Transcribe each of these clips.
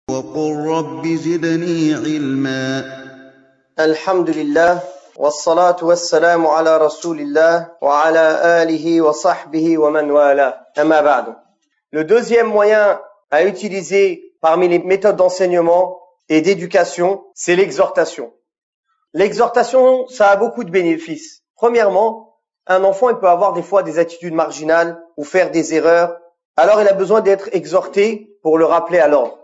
وقل رب زدني علما. الحمد لله والصلاة والسلام على رسول الله وعلى آله وصحبه ومن والاه. أما بعد. Le deuxième moyen à utiliser parmi les méthodes d'enseignement et d'éducation, c'est l'exhortation. L'exhortation, ça a beaucoup de bénéfices. Premièrement, un enfant, il peut avoir des fois des attitudes marginales ou faire des erreurs. Alors, il a besoin d'être exhorté pour le rappeler à l'ordre.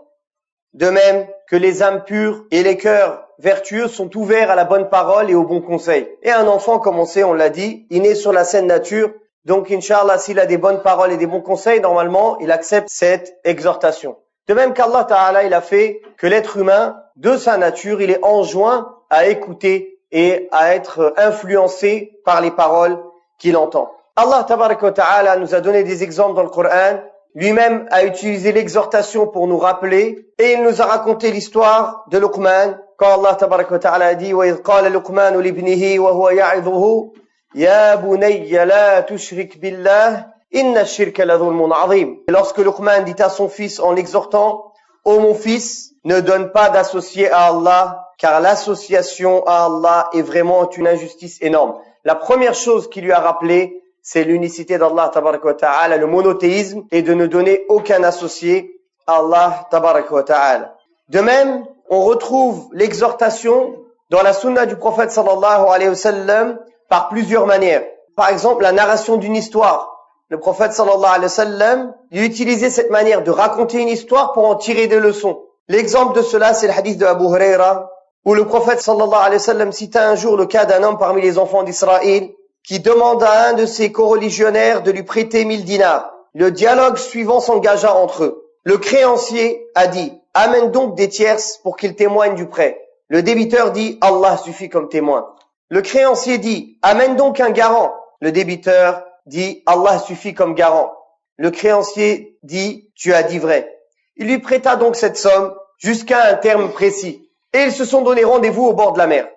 De même que les âmes pures et les cœurs vertueux sont ouverts à la bonne parole et au bon conseil. Et un enfant, comme on sait, on l'a dit, il naît sur la saine nature. Donc, Inch'Allah, s'il a des bonnes paroles et des bons conseils, normalement, il accepte cette exhortation. De même qu'Allah Ta'ala, il a fait que l'être humain, de sa nature, il est enjoint à écouter et à être influencé par les paroles qu'il entend. Allah Ta'ala nous a donné des exemples dans le Coran. Lui-même a utilisé l'exhortation pour nous rappeler et il nous a raconté l'histoire de Luqman quand Allah Ta'ala a dit وَإِذْ قَالَ لُقْمَانُ لِابْنِهِ وَهُوَ يَعِظُهُ يَا بُنَيَّ لَا تُشْرِكْ بِاللَّهِ إِنَّ الشِّرْكَ لَظُلْمٌ عَظِيمٌ. Et lorsque Luqman dit à son fils en l'exhortant: ô mon fils, ne donne pas d'associé à Allah, car l'association à Allah est vraiment une injustice énorme. La première chose qu'il lui a rappelé, c'est l'unicité d'Allah tabaraka wa ta'ala, le monothéisme, et de ne donner aucun associé à Allah tabaraka wa ta'ala. De même, on retrouve l'exhortation dans la sunna du prophète sallallahu alayhi wa sallam par plusieurs manières. Par exemple, la narration d'une histoire. Le prophète sallallahu alayhi wa sallam, il utilisait cette manière de raconter une histoire pour en tirer des leçons. L'exemple de cela, c'est le hadith de Abu Huraira, où le prophète sallallahu alayhi wa sallam cita un jour le cas d'un homme parmi les enfants d'Israël qui demande à un de ses coreligionnaires de lui prêter 1000 dinars. Le dialogue suivant s'engagea entre eux. Le créancier a dit: amène donc des tierces pour qu'ils témoignent du prêt. Le débiteur dit: Allah suffit comme témoin. Le créancier dit: amène donc un garant. Le débiteur dit: Allah suffit comme garant. Le créancier dit: tu as dit vrai. Il lui prêta donc cette somme jusqu'à un terme précis. Et ils se sont donné rendez-vous au bord de la mer.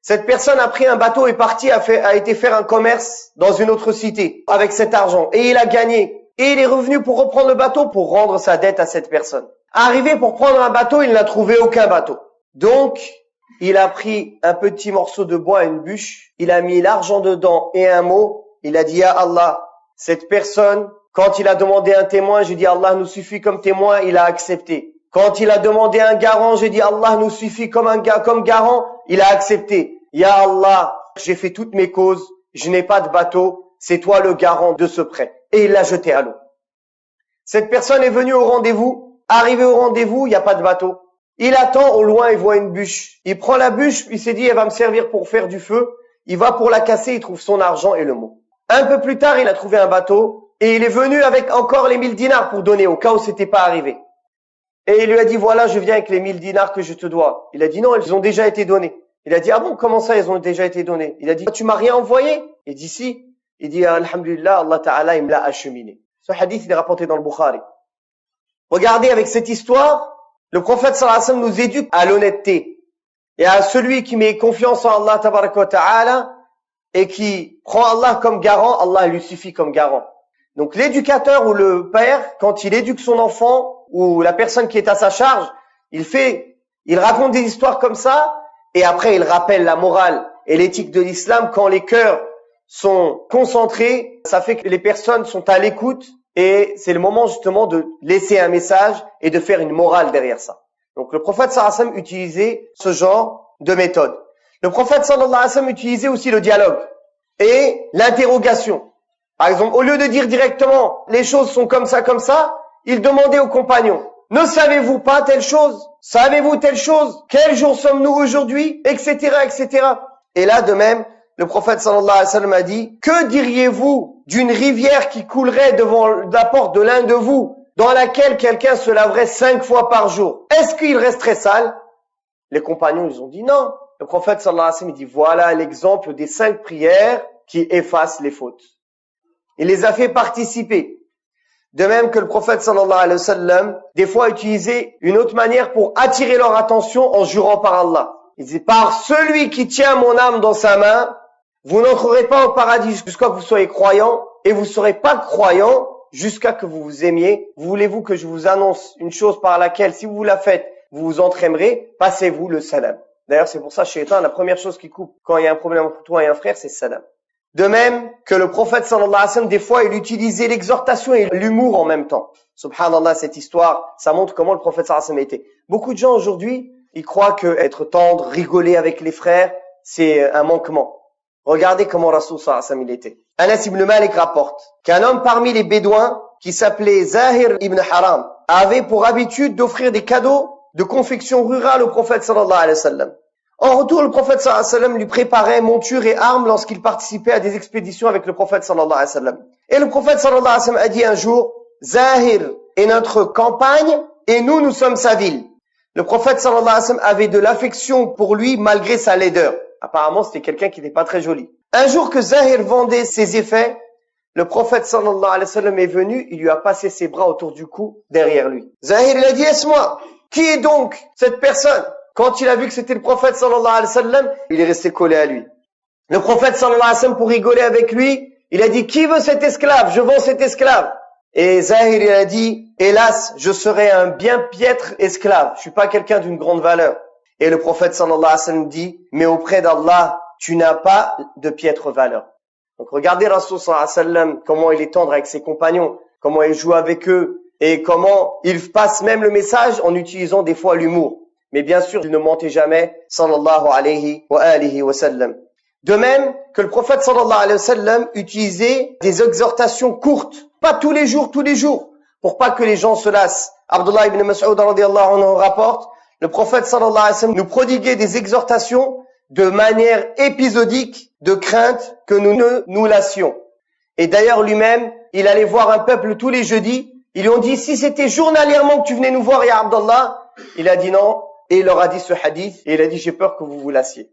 Cette personne a pris un bateau et a été faire un commerce dans une autre cité avec cet argent. Et il a gagné. Et il est revenu pour reprendre le bateau pour rendre sa dette à cette personne. Arrivé pour prendre un bateau, il n'a trouvé aucun bateau. Donc, il a pris un petit morceau de bois, une bûche. Il a mis l'argent dedans et un mot. Il a dit: ya Allah, cette personne, quand il a demandé un témoin, j'ai dit: Allah nous suffit comme témoin, il a accepté. Quand il a demandé un garant, j'ai dit: Allah nous suffit comme garant, il a accepté. Ya Allah, j'ai fait toutes mes causes, je n'ai pas de bateau, c'est toi le garant de ce prêt. Et il l'a jeté à l'eau. Cette personne est venue au rendez-vous. Arrivé au rendez-vous, il n'y a pas de bateau. Il attend, au loin, il voit une bûche. Il prend la bûche, il s'est dit: elle va me servir pour faire du feu. Il va pour la casser, il trouve son argent et le mot. Un peu plus tard, il a trouvé un bateau et il est venu avec encore les 1000 dinars pour donner au cas où c'était pas arrivé. Et il lui a dit: voilà, je viens avec les 1000 dinars que je te dois. Il a dit: non, ils ont déjà été donnés. Il a dit: ah bon, comment ça, ils ont déjà été donnés? Il a dit: tu m'as rien envoyé? Il dit: si. Il dit: alhamdulillah, Allah Ta'ala, il me l'a acheminé. Ce hadith, il est rapporté dans le Bukhari. Regardez, avec cette histoire, le prophète sallallahu alayhi wa sallam nous éduque à l'honnêteté. Et à celui qui met confiance en Allah Tabaraka wa Ta'ala et qui prend Allah comme garant, Allah lui suffit comme garant. Donc l'éducateur ou le père, quand il éduque son enfant ou la personne qui est à sa charge, il raconte des histoires comme ça et après il rappelle la morale et l'éthique de l'islam. Quand les cœurs sont concentrés, ça fait que les personnes sont à l'écoute et c'est le moment justement de laisser un message et de faire une morale derrière ça. Donc le prophète sallallahu alayhi wa sallam utilisait ce genre de méthode. Le prophète sallallahu alayhi wa sallam utilisait aussi le dialogue et l'interrogation. Par exemple, au lieu de dire directement les choses sont comme ça, il demandait aux compagnons: ne savez-vous pas telle chose? Savez-vous telle chose? Quel jour sommes-nous aujourd'hui? Etc., etc. Et là, de même, le prophète sallallahu alayhi wa sallam a dit: que diriez-vous d'une rivière qui coulerait devant la porte de l'un de vous, dans laquelle quelqu'un se laverait 5 fois par jour? Est-ce qu'il resterait sale? Les compagnons, ils ont dit non. Le prophète sallallahu alayhi wa sallam dit: voilà l'exemple des 5 prières qui effacent les fautes. Il les a fait participer. De même que le prophète sallallahu alayhi wa sallam, des fois utilisait une autre manière pour attirer leur attention en jurant par Allah. Il dit: par celui qui tient mon âme dans sa main, vous n'entrerez pas au paradis jusqu'à ce que vous soyez croyants, et vous ne serez pas croyants jusqu'à ce que vous vous aimiez. Voulez-vous que je vous annonce une chose par laquelle, si vous la faites, vous vous entraînerez, passez-vous le salam. D'ailleurs, c'est pour ça, Shaitan, la première chose qui coupe quand il y a un problème entre toi et un frère, c'est le salam. De même que le prophète sallallahu alayhi wa sallam, des fois, il utilisait l'exhortation et l'humour en même temps. Subhanallah, cette histoire, ça montre comment le prophète sallallahu alayhi wa sallam était. Beaucoup de gens aujourd'hui, ils croient que être tendre, rigoler avec les frères, c'est un manquement. Regardez comment Rasul sallallahu alayhi wa sallam il était. Anas ibn Malik rapporte qu'un homme parmi les Bédouins, qui s'appelait Zahir ibn Haram, avait pour habitude d'offrir des cadeaux de confection rurale au prophète sallallahu alayhi wa sallam. En retour, le prophète sallallahu alayhi wa sallam lui préparait monture et armes lorsqu'il participait à des expéditions avec le prophète sallallahu alayhi wa sallam. Et le prophète sallallahu alayhi wa sallam a dit un jour, Zahir est notre campagne et nous sommes sa ville. Le prophète sallallahu alayhi wa sallam avait de l'affection pour lui malgré sa laideur. Apparemment, c'était quelqu'un qui n'était pas très joli. Un jour que Zahir vendait ses effets, le prophète sallallahu alayhi wa sallam est venu, il lui a passé ses bras autour du cou, derrière lui. Zahir, il a dit, laisse-moi. Qui est donc cette personne? Quand il a vu que c'était le prophète sallallahu alayhi wa sallam, il est resté collé à lui. Le prophète sallallahu alayhi wa sallam, pour rigoler avec lui, il a dit, qui veut cet esclave? Je vends cet esclave. Et Zahir, il a dit, hélas, je serai un bien piètre esclave. Je suis pas quelqu'un d'une grande valeur. Et le prophète sallallahu alayhi wa sallam dit, mais auprès d'Allah, tu n'as pas de piètre valeur. Donc regardez Rasul sallallahu alayhi wa sallam, comment il est tendre avec ses compagnons, comment il joue avec eux, et comment il passe même le message en utilisant des fois l'humour. Mais bien sûr, il ne mentait jamais, sallallahu alayhi wa sallam. De même que le prophète sallallahu alayhi wa sallam utilisait des exhortations courtes, pas tous les jours, pour pas que les gens se lassent. Abdullah ibn Mas'ud radiyallahu anhu rapporte, le prophète sallallahu alayhi wa sallam nous prodiguait des exhortations de manière épisodique, de crainte que nous ne nous lassions. Et d'ailleurs lui-même, il allait voir un peuple tous les jeudis. Ils lui ont dit, si c'était journalièrement que tu venais nous voir, ya Abdallah, il a dit non. Et il leur a dit ce hadith, et il a dit, j'ai peur que vous vous lassiez.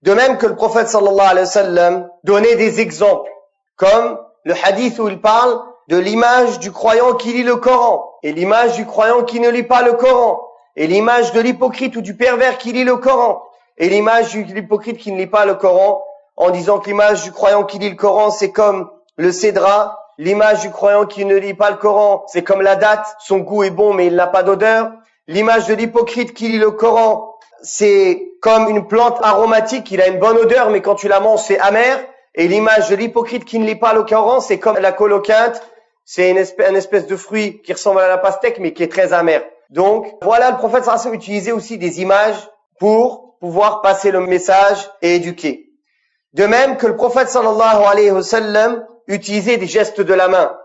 De même que le prophète sallallahu alayhi wa sallam donnait des exemples, comme le hadith où il parle de l'image du croyant qui lit le Coran, et l'image du croyant qui ne lit pas le Coran, et l'image de l'hypocrite ou du pervers qui lit le Coran, et l'image de l'hypocrite qui ne lit pas le Coran, en disant que l'image du croyant qui lit le Coran, c'est comme le cédra, l'image du croyant qui ne lit pas le Coran, c'est comme la date, son goût est bon mais il n'a pas d'odeur. L'image de l'hypocrite qui lit le Coran, c'est comme une plante aromatique, il a une bonne odeur, mais quand tu la manges, c'est amer. Et l'image de l'hypocrite qui ne lit pas le Coran, c'est comme la coloquinte, c'est une espèce de fruit qui ressemble à la pastèque, mais qui est très amer. Donc, voilà, le prophète sallallahu alayhi wa sallam utilisait aussi des images pour pouvoir passer le message et éduquer. De même que le prophète sallallahu alayhi wa sallam utilisait des gestes de la main.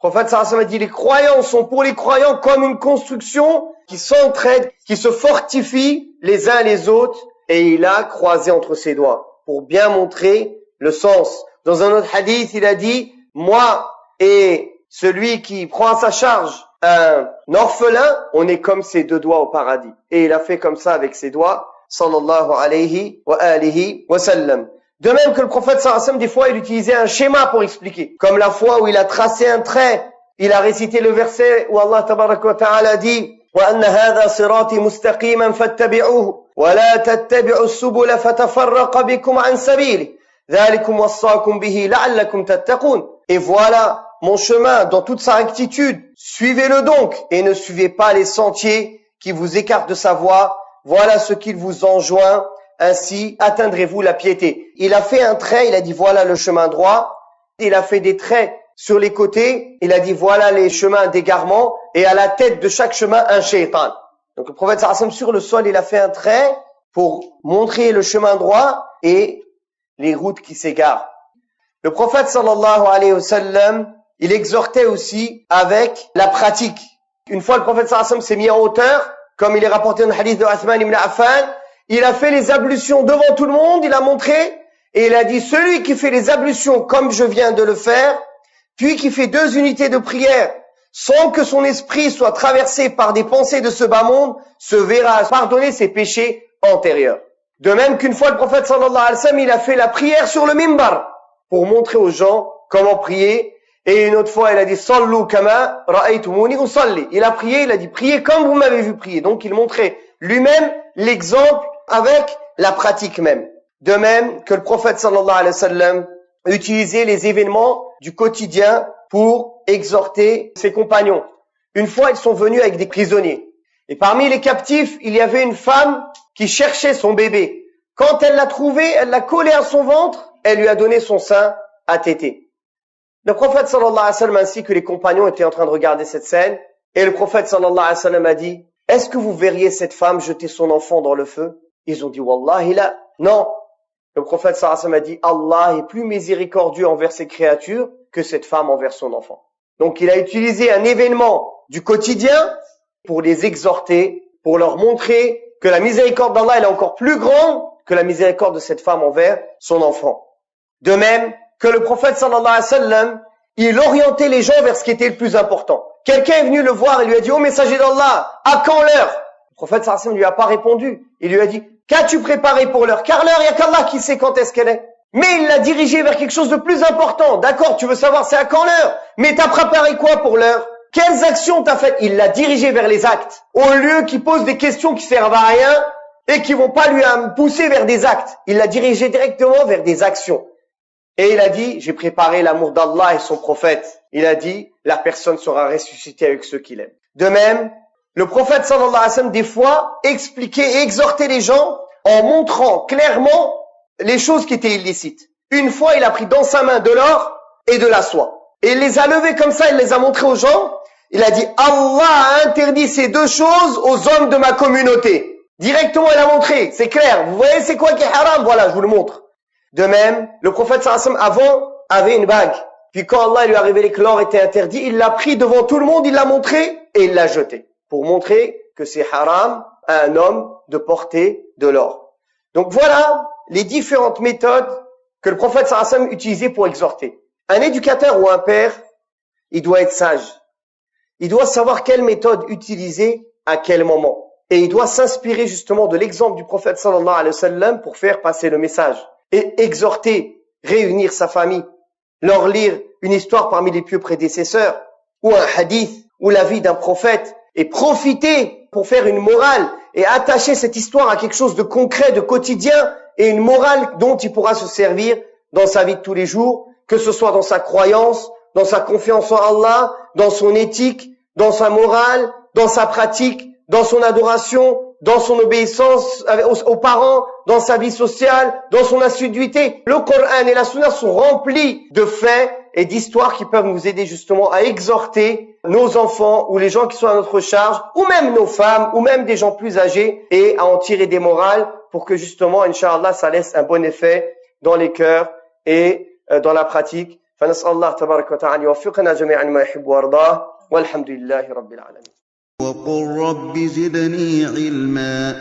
Le prophète sallallahu alayhi wa sallam a dit, les croyants sont pour les croyants comme une construction qui s'entraide, qui se fortifie les uns les autres, et il a croisé entre ses doigts pour bien montrer le sens. Dans un autre hadith, il a dit, moi et celui qui prend à sa charge un orphelin, on est comme ses deux doigts au paradis. Et il a fait comme ça avec ses doigts, sallallahu alayhi wa sallam. De même que le prophète sallallahu alayhi wa sallam, des fois, il utilisait un schéma pour expliquer. Comme la fois où il a tracé un trait, il a récité le verset où Allah tabaraka wa ta'ala dit, وَأَنَّ هَذَا صِرَاطِي مُسْتَقِيمًا فَاتَّبِعُوهُ وَلَا تَتَّبِعُوا السُّبُلَ فَتَفَرَّقَ بِكُمْ عَنْ سَبِيلِهِ ذَلِكُمْ وَصَّاكُمْ بِهِ لَعَلَّكُمْ تَتَّقُونَ. Et voilà mon chemin dans toute sa rectitude. Suivez-le donc et ne suivez pas les sentiers qui vous écartent de sa voie. Voilà ce qu'il vous enjoint. Ainsi atteindrez-vous la piété. Il a fait un trait, il a dit voilà le chemin droit. Il a fait des traits sur les côtés, il a dit voilà les chemins d'égarement, et à la tête de chaque chemin un shaitan. Donc le prophète sallallahu alayhi wa sallam sur le sol, il a fait un trait pour montrer le chemin droit et les routes qui s'égarent. Le prophète sallallahu alayhi wa sallam, il exhortait aussi avec la pratique. Une fois le prophète sallallahu alayhi wa sallam s'est mis en hauteur, comme il est rapporté dans le hadith de Uthman ibn Affan, il a fait les ablutions devant tout le monde, il a montré, et il a dit celui qui fait les ablutions comme je viens de le faire, puis qui fait 2 unités de prière, sans que son esprit soit traversé par des pensées de ce bas monde, se verra pardonner ses péchés antérieurs. De même qu'une fois le prophète sallallahu alayhi wa sallam, il a fait la prière sur le mimbar, pour montrer aux gens comment prier. Et une autre fois, il a dit, Sallu kama ra'aytumuni usalli. Il a prié, il a dit, priez comme vous m'avez vu prier. Donc il montrait lui-même l'exemple avec la pratique même. De même que le prophète sallallahu alayhi wa sallam utilisait les événements du quotidien pour exhorter ses compagnons. Une fois, ils sont venus avec des prisonniers. Et parmi les captifs, il y avait une femme qui cherchait son bébé. Quand elle l'a trouvé, elle l'a collé à son ventre, elle lui a donné son sein à téter. Le prophète sallallahu alayhi wa sallam ainsi que les compagnons étaient en train de regarder cette scène, et le prophète sallallahu alayhi wa sallam a dit, est-ce que vous verriez cette femme jeter son enfant dans le feu? Ils ont dit, Wallahi la, non. Le prophète sallallahu alayhi wa sallam a dit, Allah est plus miséricordieux envers ses créatures que cette femme envers son enfant. Donc il a utilisé un événement du quotidien pour les exhorter, pour leur montrer que la miséricorde d'Allah elle est encore plus grande que la miséricorde de cette femme envers son enfant. De même que le prophète sallallahu alayhi wa sallam, il orientait les gens vers ce qui était le plus important. Quelqu'un est venu le voir et lui a dit, ô messager d'Allah, à quand l'heure? Le prophète sallallahu alayhi wa sallam ne lui a pas répondu. Il lui a dit, qu'as-tu préparé pour l'heure? Car l'heure, il n'y a qu'Allah qui sait quand est-ce qu'elle est. Mais il l'a dirigé vers quelque chose de plus important. D'accord, tu veux savoir c'est à quand l'heure? Mais t'as préparé quoi pour l'heure? Quelles actions t'as faites? Il l'a dirigé vers les actes. Au lieu qu'il pose des questions qui servent à rien et qui vont pas lui pousser vers des actes. Il l'a dirigé directement vers des actions. Et il a dit, j'ai préparé l'amour d'Allah et son prophète. Il a dit, la personne sera ressuscitée avec ceux qu'il aime. De même, le prophète sallallahu alayhi wa sallam, des fois, expliquait et exhortait les gens en montrant clairement les choses qui étaient illicites. Une fois, il a pris dans sa main de l'or et de la soie. Et il les a levés comme ça, il les a montrés aux gens. Il a dit, Allah a interdit ces deux choses aux hommes de ma communauté. Directement, il a montré, c'est clair. Vous voyez, c'est quoi qui est haram? Voilà, je vous le montre. De même, le prophète sallallahu alayhi wa sallam, avant, avait une bague. Puis quand Allah lui a révélé que l'or était interdit, il l'a pris devant tout le monde, il l'a montré et il l'a jeté. Pour montrer que c'est haram à un homme de porter de l'or. Donc voilà les différentes méthodes que le prophète sallallahu alayhi wa sallam utilisait pour exhorter. Un éducateur ou un père, il doit être sage. Il doit savoir quelle méthode utiliser à quel moment. Et il doit s'inspirer justement de l'exemple du prophète sallallahu alayhi wa sallam pour faire passer le message. Et exhorter, réunir sa famille, leur lire une histoire parmi les pieux prédécesseurs, ou un hadith, ou la vie d'un prophète, et profiter pour faire une morale, et attacher cette histoire à quelque chose de concret, de quotidien, et une morale dont il pourra se servir dans sa vie de tous les jours, que ce soit dans sa croyance, dans sa confiance en Allah, dans son éthique, dans sa morale, dans sa pratique, dans son adoration, dans son obéissance aux parents, dans sa vie sociale, dans son assiduité. Le Coran et la Sunna sont remplis de faits et d'histoires qui peuvent nous aider justement à exhorter nos enfants ou les gens qui sont à notre charge, ou même nos femmes, ou même des gens plus âgés, et à en tirer des morales pour que justement, Inch'Allah, ça laisse un bon effet dans les cœurs et dans la pratique. فنسأل الله تبارك وتعالى يوفقنا جميعا ما يحب ويرضاه والحمد لله رب العالمين. وقل رب زدني علما